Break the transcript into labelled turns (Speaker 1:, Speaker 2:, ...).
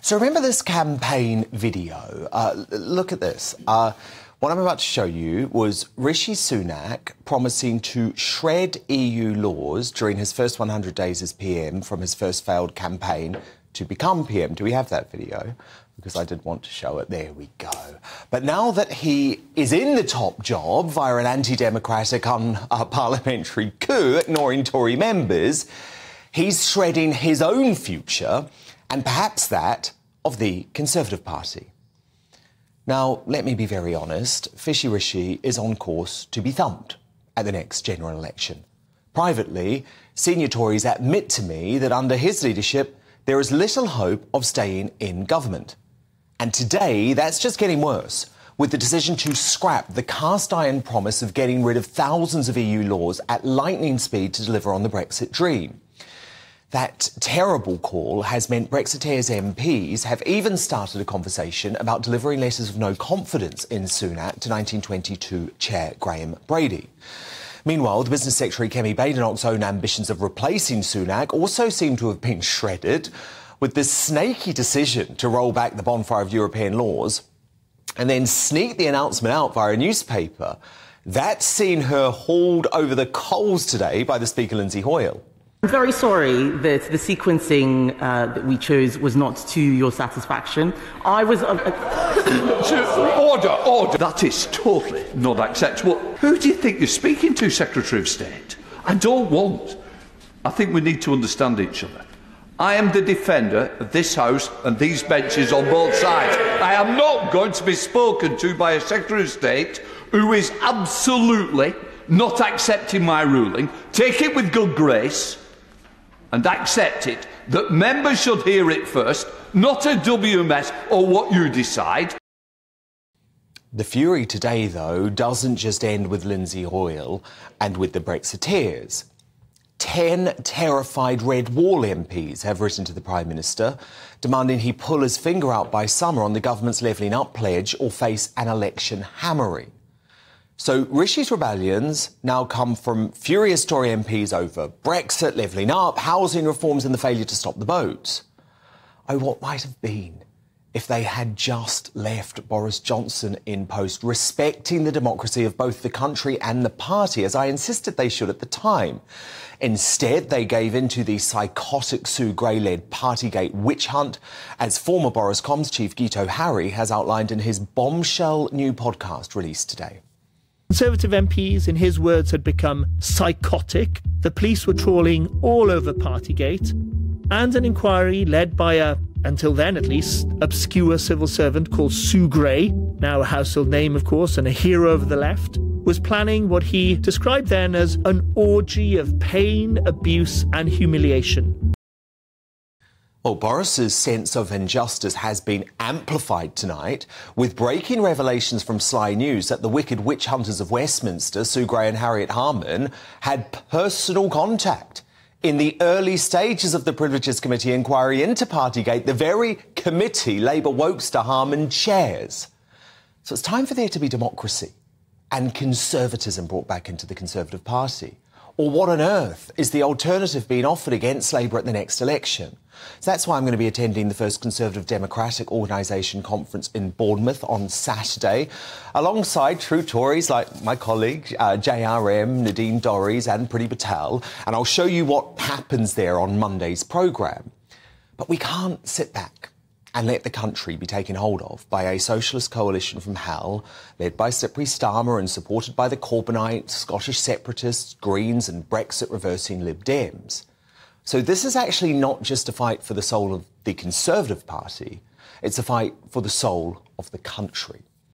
Speaker 1: So remember this campaign video? Look at this. What I'm about to show you was Rishi Sunak promising to shred EU laws during his first 100 days as PM from his first failed campaign to become PM. Do we have that video? Because I did want to show it. There we go. But now that he is in the top job via an anti-democratic parliamentary coup, ignoring Tory members, he's shredding his own future and perhaps that of the Conservative Party. Now, let me be very honest, Fishy Rishi is on course to be thumped at the next general election. Privately, senior Tories admit to me that under his leadership, there is little hope of staying in government. And today, that's just getting worse, with the decision to scrap the cast-iron promise of getting rid of thousands of EU laws at lightning speed to deliver on the Brexit dream. That terrible call has meant Brexiteers MPs have even started a conversation about delivering letters of no confidence in Sunak to 1922 Chair Graham Brady. Meanwhile, the Business Secretary Kemi Badenoch's own ambitions of replacing Sunak also seem to have been shredded, with this snaky decision to roll back the bonfire of European laws and then sneak the announcement out via a newspaper. That's seen her hauled over the coals today by the Speaker, Lindsay Hoyle.
Speaker 2: I'm very sorry that the sequencing that we chose was not to your satisfaction. I was...
Speaker 3: Order! That is totally not acceptable. Who do you think you're speaking to, Secretary of State? I think we need to understand each other. I am the defender of this House and these benches on both sides. I am not going to be spoken to by a Secretary of State who is absolutely not accepting my ruling. Take it with good grace and accept it, that members should hear it first, not a WMS or what you decide.
Speaker 1: The fury today, though, doesn't just end with Lindsay Hoyle and with the Brexiteers. 10 terrified Red Wall MPs have written to the Prime Minister, demanding he pull his finger out by summer on the government's levelling up pledge or face an election hammering. So Rishi's rebellions now come from furious Tory MPs over Brexit, levelling up, housing reforms and the failure to stop the boats. Oh, what might have been if they had just left Boris Johnson in post, respecting the democracy of both the country and the party, as I insisted they should at the time. Instead, they gave in to the psychotic Sue Gray-led Partygate witch hunt, as former Boris Comms chief Guito Harry has outlined in his bombshell new podcast released today.
Speaker 4: Conservative MPs, in his words, had become psychotic. The police were trawling all over Partygate, and an inquiry led by a, until then at least, obscure civil servant called Sue Gray, now a household name, of course, and a hero of the left, was planning what he described then as an orgy of pain, abuse and humiliation.
Speaker 1: Well, Boris's sense of injustice has been amplified tonight with breaking revelations from Sly News that the wicked witch hunters of Westminster, Sue Gray and Harriet Harman, had personal contact in the early stages of the Privileges Committee inquiry into Partygate, the very committee Labour wokester Harman chairs. So it's time for there to be democracy and conservatism brought back into the Conservative Party. Or what on earth is the alternative being offered against Labour at the next election? So that's why I'm going to be attending the first Conservative Democratic Organisation conference in Bournemouth on Saturday, alongside true Tories like my colleague JRM, Nadine Dorries and Priti Patel, and I'll show you what happens there on Monday's programme. But we can't sit back and let the country be taken hold of by a socialist coalition from hell, led by Slippery Starmer and supported by the Corbynites, Scottish separatists, Greens and Brexit-reversing Lib Dems. So this is actually not just a fight for the soul of the Conservative Party, it's a fight for the soul of the country.